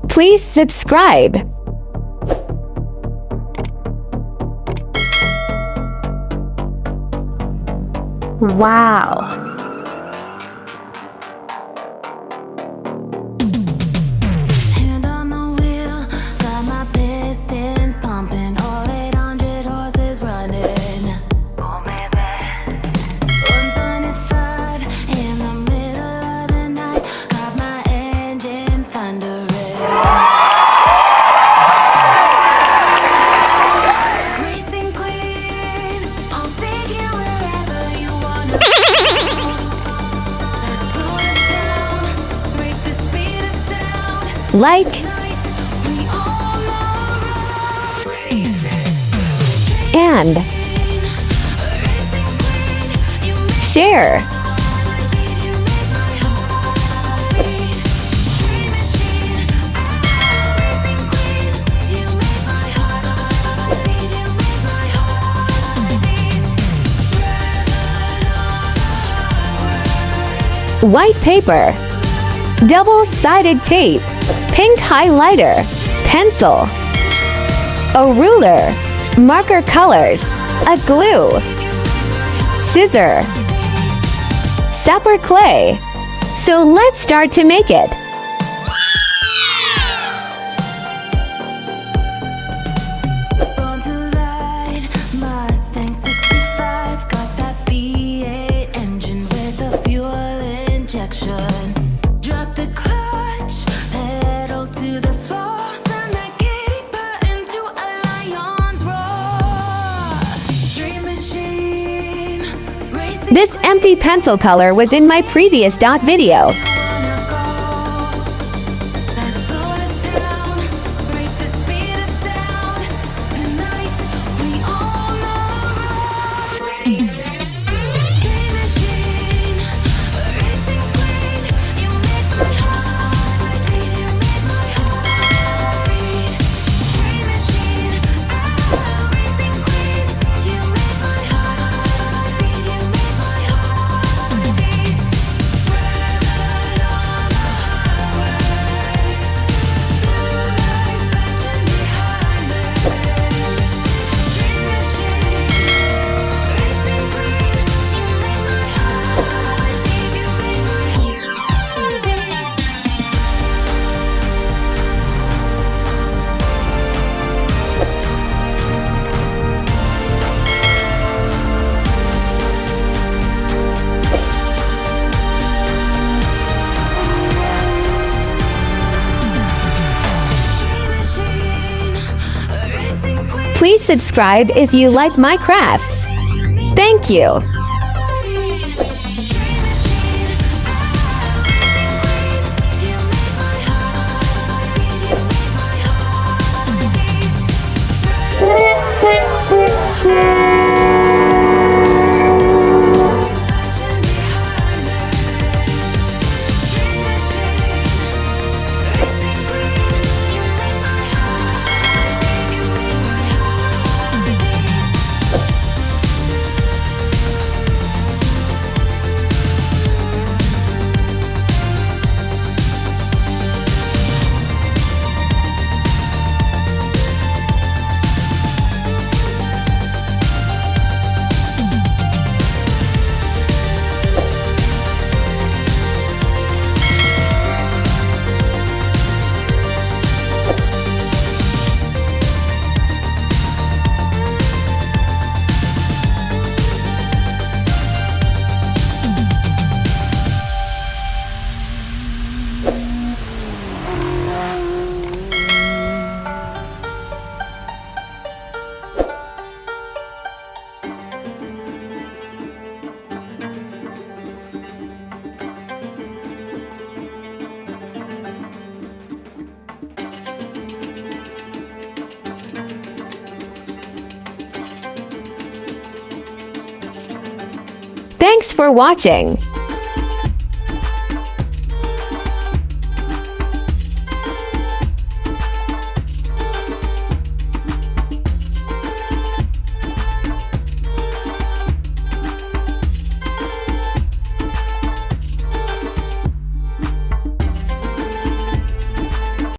Please subscribe. Wow! Hand on the wheel, got my pistons pumping, all 800 horses running. Oh baby. 125 in the middle of the night, got my engine thundering. Racing queen, I'll take you wherever you wanna go. Let's go to town, break the speed of sound. Like and share. White paper, double-sided tape, pink highlighter, pencil, a ruler, marker colors, a glue, scissor, sapper clay. So let's start to make it. Born to ride, Mustang 65, got that V8 engine with a fuel injection. Drop the clutch, pedal to the floor, turn that giddy button to a lion's roar. Dream machine, racing. This empty pencil color was in my previous dot video. Wanna go? Let's go to town, break the speed of sound. Tonight we all know racing. Dream machine, racing queen, you make my heart beat, you make my heart beat. Dream machine, racing queen, you make my heart beat, you make my heart beat. Please subscribe if you like my crafts. Thank you. Thanks for watching.